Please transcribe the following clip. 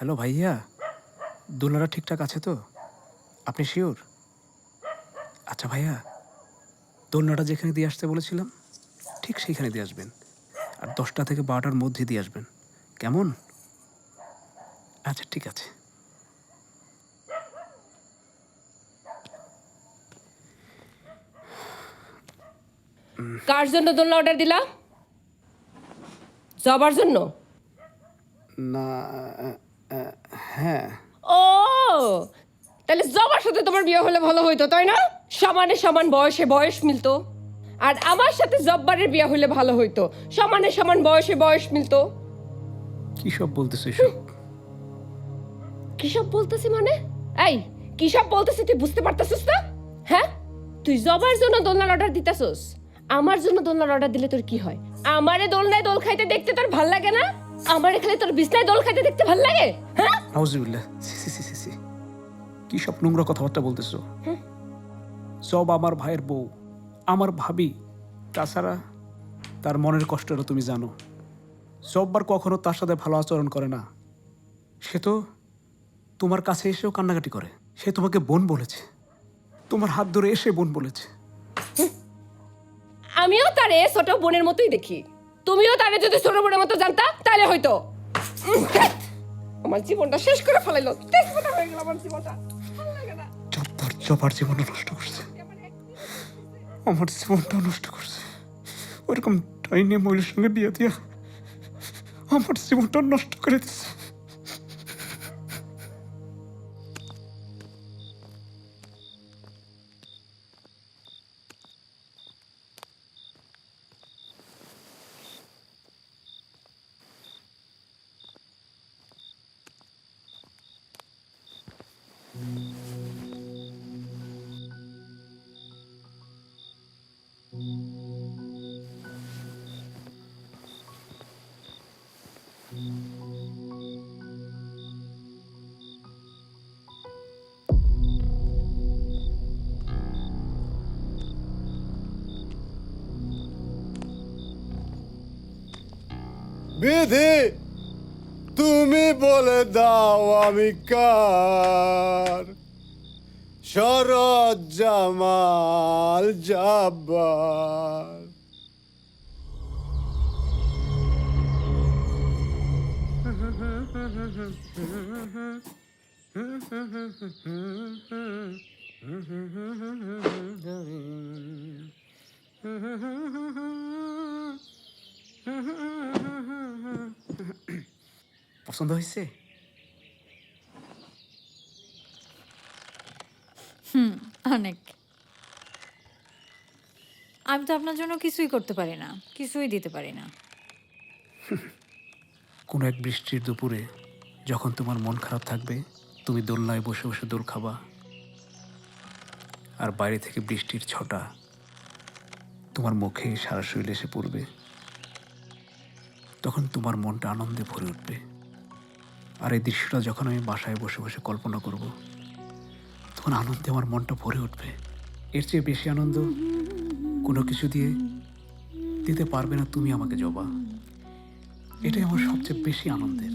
Hello ভাইয়া, দোলনাটা ঠিকঠাক আছে তো? আপনি শিওর? আচ্ছা ভাইয়া, দোলনাটা যেখানে দিয়ে আসতে বলেছিলাম ঠিক সেইখানে দিয়ে আসবেন। আর 10টা থেকে 12টার মধ্যে দিয়ে আসবেন। কেমন? আচ্ছা ঠিক আছে। কার জন্য দোলনা অর্ডার দিলা? জবার জন্য? না, হ্যাঁ। ও, তাহলে জবার সাথে তোমার বিয়ে হলে ভালো হইতো, তাই না? সমানে সমান বয়সে বয়স মিলতো। আর আমার সাথে জব্বারের বিয়ে হলে ভালো হইতো, সমানে সমান বয়সে বয়স মিলতো। কী সব বলতেছো এসব? কি সব বলতেছি মানে? এই, কি সব বলতেছি তুই বুঝতে পারতেছিস না? হ্যাঁ, তুই জবার জন্য দোলনার অর্ডার দিতেছস, আমার জন্য দোলনার অর্ডার দিলে তোর কি হয়? আমারে দোলনায় দোল খাইতে দেখতে তোর ভাল লাগে না? আমারে খালি তোর বিছনায় দোল খাইতে দেখতে ভাল লাগে? হ্যাঁ, নাউজুবিল্লাহ, সি। কী সব নোংরা কথাবার্তা বলতেছো? সব আমার ভাইয়ের বউ, আমার ভাবি। তাছাড়া তার মনের কষ্টটা তুমি জানো। সববার কখনো তার সাথে ভালো আচরণ করে না। সে তো তোমার কাছে এসেও কান্নাকাটি করে। সে তোমাকে বোন বলেছে, তোমার হাত ধরে এসে বোন বলেছে। আমিও তারে ছোট বোনের মতোই দেখি। তুমিও তারে যদি ছোট বোনের মতো জানতা তাহলে হয়তো। আমার জীবনটা শেষ করে ফেলাইলো, দেখবো না হয়ে গেল আমার জীবনটা। ভালো লাগে না। জবার জীবনটা নষ্ট করছে, আমার জীবনটাও নষ্ট করছে। ওইরকম ডাইনে মহিলার সঙ্গে বিয়ে দিয়া আমার জীবনটা নষ্ট করে দিচ্ছে। বিধি, তুমি বলে দাও আমি কার? শরৎ জামাল জাব্বার। পছন্দ হয়েছে? অনেক। আমি তো আপনার জন্য কিছুই করতে পারি না, কিছুই দিতে পারি না। কোনো এক বৃষ্টির দুপুরে যখন তোমার মন খারাপ থাকবে, তুমি দোলনায় বসে বসে দোল খাবা, আর বাইরে থেকে বৃষ্টির ছটা তোমার মুখে সারা শরীরে এসে পড়বে। তখন তোমার মনটা আনন্দে ভরে উঠবে। আর এই দৃশ্যটা যখন আমি বাসায় বসে বসে কল্পনা করব, তখন আনন্দে আমার মনটা ভরে উঠবে। এর চেয়ে বেশি আনন্দ কোনো কিছু দিয়ে দিতে পারবে না তুমি আমাকে, জবা। এটাই আমার সবচেয়ে বেশি আনন্দের।